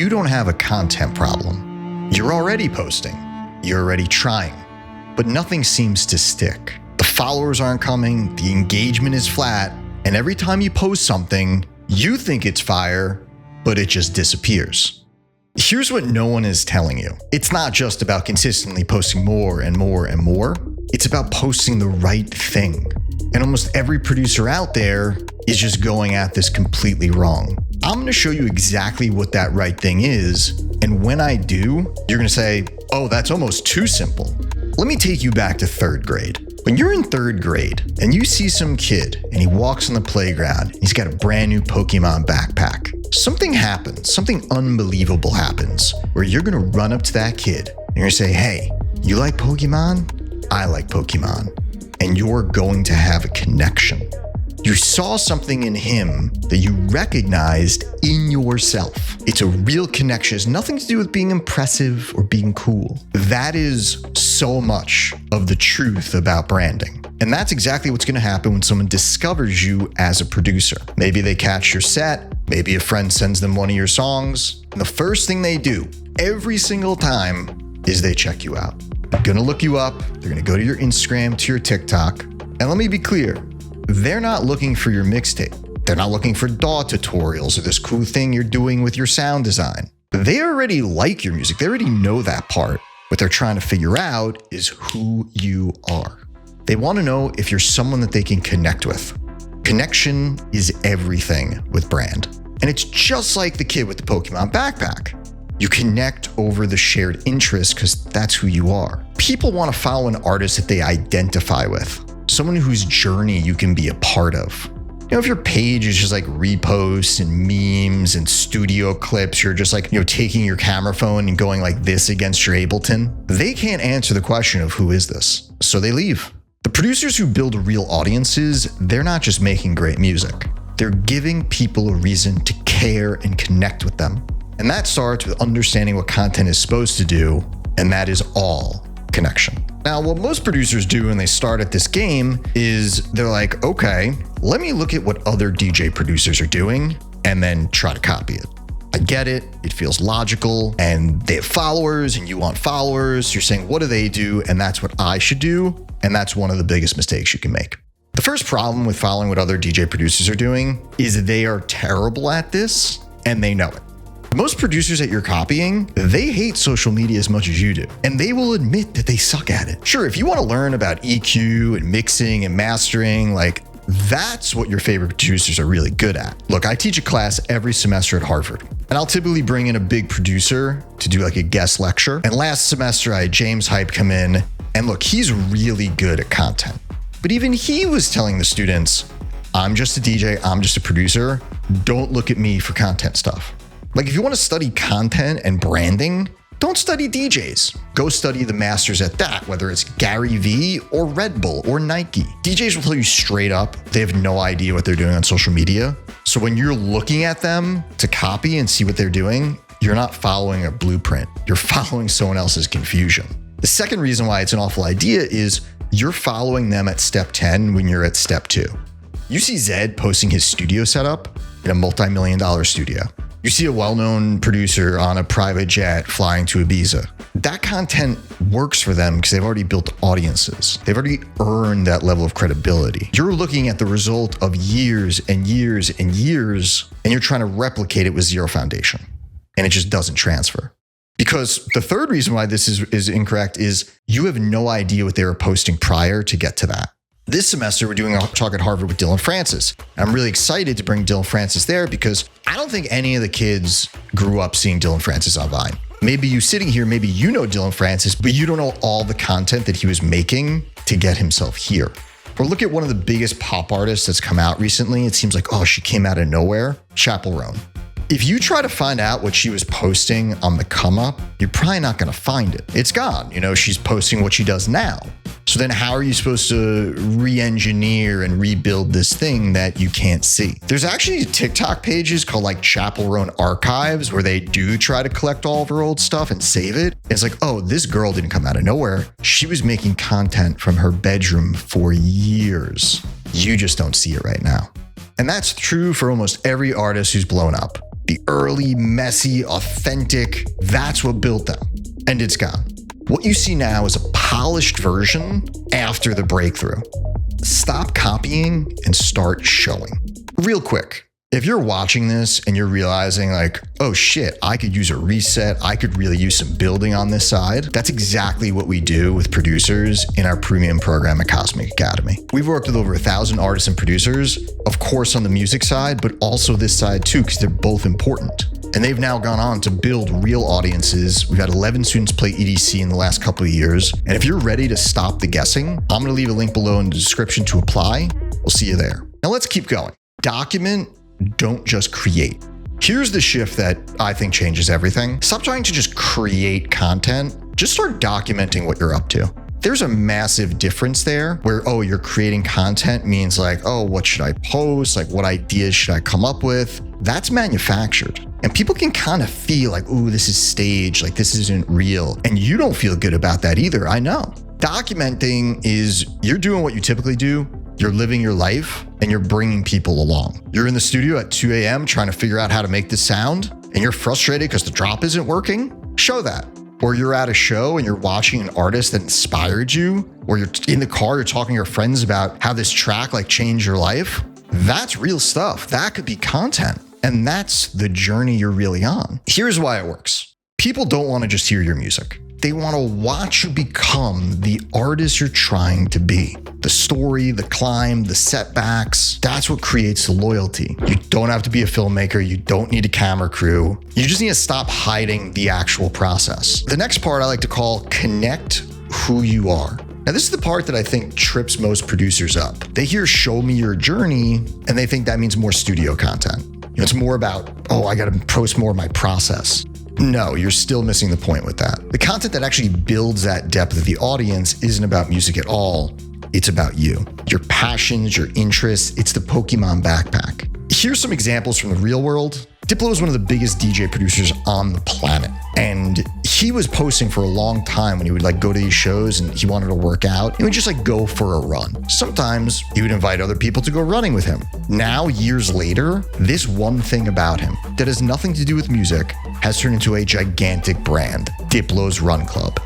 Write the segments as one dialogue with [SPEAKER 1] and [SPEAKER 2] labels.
[SPEAKER 1] You don't have a content problem. You're already posting. You're already trying. But nothing seems to stick. The followers aren't coming, the engagement is flat, and every time you post something, you think it's fire, but it just disappears. Here's what no one is telling you. It's not just about consistently posting more and more and more. It's about posting the right thing. And almost every producer out there is just going at this completely wrong. I'm going to show you exactly what that right thing is. And when I do, you're going to say, oh, that's almost too simple. Let me take you back to 3rd grade. When you're in 3rd grade and you see some kid and he walks on the playground, he's got a brand new Pokemon backpack. Something happens, something unbelievable happens where you're going to run up to that kid and you're going to say, hey, you like Pokemon? I like Pokemon. And you're going to have a connection. You saw something in him that you recognized in yourself. It's a real connection. It has nothing to do with being impressive or being cool. That is so much of the truth about branding. And that's exactly what's going to happen when someone discovers you as a producer. Maybe they catch your set. Maybe a friend sends them one of your songs. And the first thing they do every single time is they check you out. They're going to look you up. They're going to go to your Instagram, to your TikTok. And let me be clear. They're not looking for your mixtape. They're not looking for DAW tutorials or this cool thing you're doing with your sound design. They already like your music. They already know that part. What they're trying to figure out is who you are. They want to know if you're someone that they can connect with. Connection is everything with brand. And it's just like the kid with the Pokemon backpack. You connect over the shared interest because that's who you are. People want to follow an artist that they identify with. Someone whose journey you can be a part of. You know, if your page is just like reposts and memes and studio clips, you're just like, taking your camera phone and going like this against your Ableton, they can't answer the question of who is this, so they leave. The producers who build real audiences, they're not just making great music. They're giving people a reason to care and connect with them. And that starts with understanding what content is supposed to do, and that is all connection. Now, what most producers do when they start at this game is they're like, okay, let me look at what other DJ producers are doing and then try to copy it. I get it. It feels logical and they have followers and you want followers. You're saying, what do they do? And that's what I should do. And that's one of the biggest mistakes you can make. The first problem with following what other DJ producers are doing is they are terrible at this and they know it. Most producers that you're copying, they hate social media as much as you do, and they will admit that they suck at it. Sure, if you want to learn about EQ and mixing and mastering, that's what your favorite producers are really good at. Look, I teach a class every semester at Harvard, and I'll typically bring in a big producer to do a guest lecture. And last semester, I had James Hype come in, and look, he's really good at content. But even he was telling the students, I'm just a DJ, I'm just a producer. Don't look at me for content stuff. If you want to study content and branding, don't study DJs. Go study the masters at that, whether it's Gary Vee or Red Bull or Nike. DJs will tell you straight up, they have no idea what they're doing on social media. So when you're looking at them to copy and see what they're doing, you're not following a blueprint. You're following someone else's confusion. The second reason why it's an awful idea is you're following them at step 10 when you're at step 2. You see Zed posting his studio setup in a multi-million-dollar studio. You see a well-known producer on a private jet flying to Ibiza. That content works for them because they've already built audiences. They've already earned that level of credibility. You're looking at the result of years and years and years, and you're trying to replicate it with zero foundation. And it just doesn't transfer. Because the third reason why this is incorrect is you have no idea what they were posting prior to get to that. This semester, we're doing a talk at Harvard with Dylan Francis. I'm really excited to bring Dylan Francis there because I don't think any of the kids grew up seeing Dylan Francis on Vine. Maybe you sitting here, maybe you know Dylan Francis, but you don't know all the content that he was making to get himself here. Or look at one of the biggest pop artists that's come out recently. It seems like, she came out of nowhere. Chappell Roan. If you try to find out what she was posting on the come up, you're probably not going to find it. It's gone. She's posting what she does now. So then how are you supposed to re-engineer and rebuild this thing that you can't see? There's actually TikTok pages called Chappell Roan Archives where they do try to collect all of her old stuff and save it. It's this girl didn't come out of nowhere. She was making content from her bedroom for years. You just don't see it right now. And that's true for almost every artist who's blown up. The early, messy, authentic, that's what built them. And it's gone. What you see now is a polished version after the breakthrough. Stop copying and start showing. Real quick, if you're watching this and you're realizing like, oh shit, I could use a reset, I could really use some building on this side, that's exactly what we do with producers in our premium program at Cosmic Academy. We've worked with over 1,000 artists and producers, of course on the music side, but also this side too, because they're both important. And they've now gone on to build real audiences. We've had 11 students play EDC in the last couple of years. And if you're ready to stop the guessing, I'm gonna leave a link below in the description to apply. We'll see you there. Now let's keep going. Document, don't just create. Here's the shift that I think changes everything. Stop trying to just create content. Just start documenting what you're up to. There's a massive difference there where, oh, you're creating content means like, oh, what should I post? Like, what ideas should I come up with? That's manufactured. And people can kind of feel like, ooh, this is staged, like this isn't real. And you don't feel good about that either, I know. Documenting is you're doing what you typically do, you're living your life, and you're bringing people along. You're in the studio at 2 a.m. trying to figure out how to make this sound, and you're frustrated because the drop isn't working. Show that. Or you're at a show and you're watching an artist that inspired you, or you're in the car, you're talking to your friends about how this track like changed your life. That's real stuff. That could be content. And that's the journey you're really on. Here's why it works. People don't want to just hear your music. They want to watch you become the artist you're trying to be. The story, the climb, the setbacks, that's what creates the loyalty. You don't have to be a filmmaker. You don't need a camera crew. You just need to stop hiding the actual process. The next part I like to call connect who you are. Now, this is the part that I think trips most producers up. They hear show me your journey and they think that means more studio content. It's more about, oh, I got to post more of my process. No, you're still missing the point with that. The content that actually builds that depth of the audience isn't about music at all. It's about you, your passions, your interests. It's the Pokemon backpack. Here's some examples from the real world. Diplo is one of the biggest DJ producers on the planet. And he was posting for a long time when he would like go to these shows and he wanted to work out. He would just like go for a run. Sometimes he would invite other people to go running with him. Now, years later, this one thing about him that has nothing to do with music has turned into a gigantic brand, Diplo's Run Club.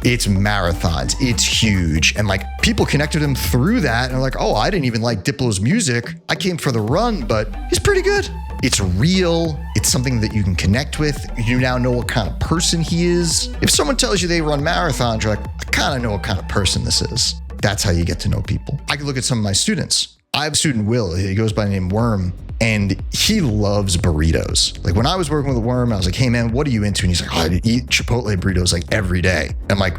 [SPEAKER 1] It's marathons, it's huge. And like people connected him through that and are like, oh, I didn't even like Diplo's music. I came for the run, but he's pretty good. It's real. It's something that you can connect with. You now know what kind of person he is. If someone tells you they run marathons, you're like, I kind of know what kind of person this is. That's how you get to know people. I can look at some of my students. I have a student, Will, he goes by the name Worm, and he loves burritos. Like when I was working with Worm, I was like, hey man, what are you into? And he's like, oh, I eat Chipotle burritos like every day. I'm like,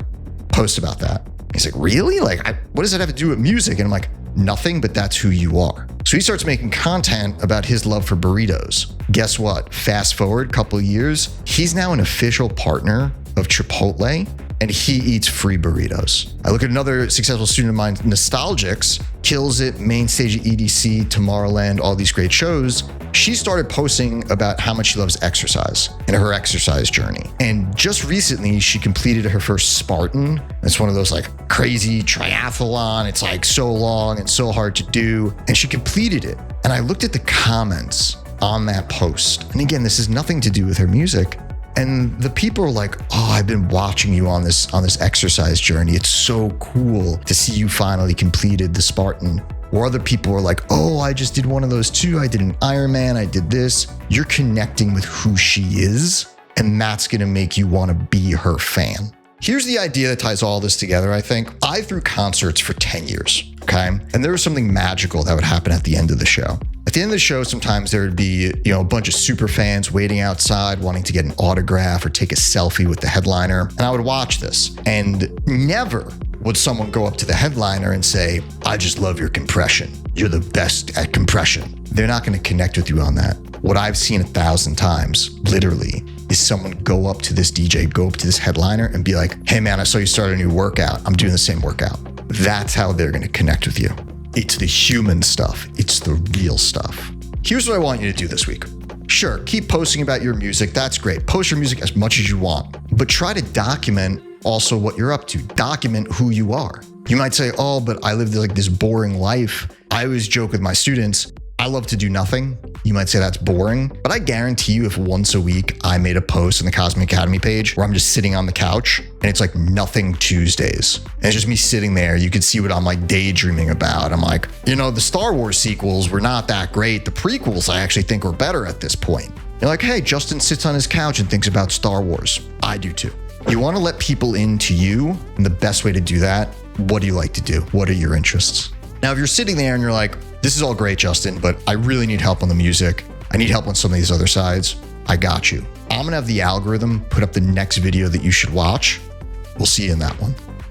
[SPEAKER 1] post about that. He's like, really? Like, what does that have to do with music? And I'm like, nothing, but that's who you are. So he starts making content about his love for burritos. Guess what? Fast forward a couple of years, he's now an official partner of Chipotle and he eats free burritos. I look at another successful student of mine, Nostalgics, kills it, main stage at EDC, Tomorrowland, all these great shows. She started posting about how much she loves exercise and her exercise journey. And just recently, she completed her first Spartan. It's one of those like crazy triathlon. It's like so long and so hard to do. And she completed it. And I looked at the comments on that post. And again, this has nothing to do with her music. And the people are like, oh, I've been watching you on this exercise journey. It's so cool to see you finally completed the Spartan. Or other people are like, oh, I just did one of those too. I did an Ironman, I did this. You're connecting with who she is, and that's gonna make you wanna be her fan. Here's the idea that ties all this together, I think. I threw concerts for 10 years, okay? And there was something magical that would happen at the end of the show. At the end of the show, sometimes there would be, a bunch of super fans waiting outside, wanting to get an autograph or take a selfie with the headliner. And I would watch this. And never would someone go up to the headliner and say, I just love your compression. You're the best at compression. They're not going to connect with you on that. What I've seen 1,000 times, literally, is someone go up to this DJ, go up to this headliner and be like, hey man, I saw you start a new workout. I'm doing the same workout. That's how they're going to connect with you. It's the human stuff. It's the real stuff. Here's what I want you to do this week. Sure, keep posting about your music. That's great. Post your music as much as you want, but try to document also what you're up to. Document who you are. You might say, oh, but I lived like this boring life. I always joke with my students, I love to do nothing. You might say that's boring, but I guarantee you if once a week I made a post on the Cosmic Academy page where I'm just sitting on the couch and it's like Nothing Tuesdays. And it's just me sitting there. You can see what I'm like daydreaming about. I'm like, the Star Wars sequels were not that great. The prequels I actually think were better at this point. You're like, hey, Justin sits on his couch and thinks about Star Wars. I do too. You want to let people into you, and the best way to do that, what do you like to do? What are your interests? Now, if you're sitting there and you're like, this is all great, Justin, but I really need help on the music. I need help on some of these other sides. I got you. I'm going to have the algorithm put up the next video that you should watch. We'll see you in that one.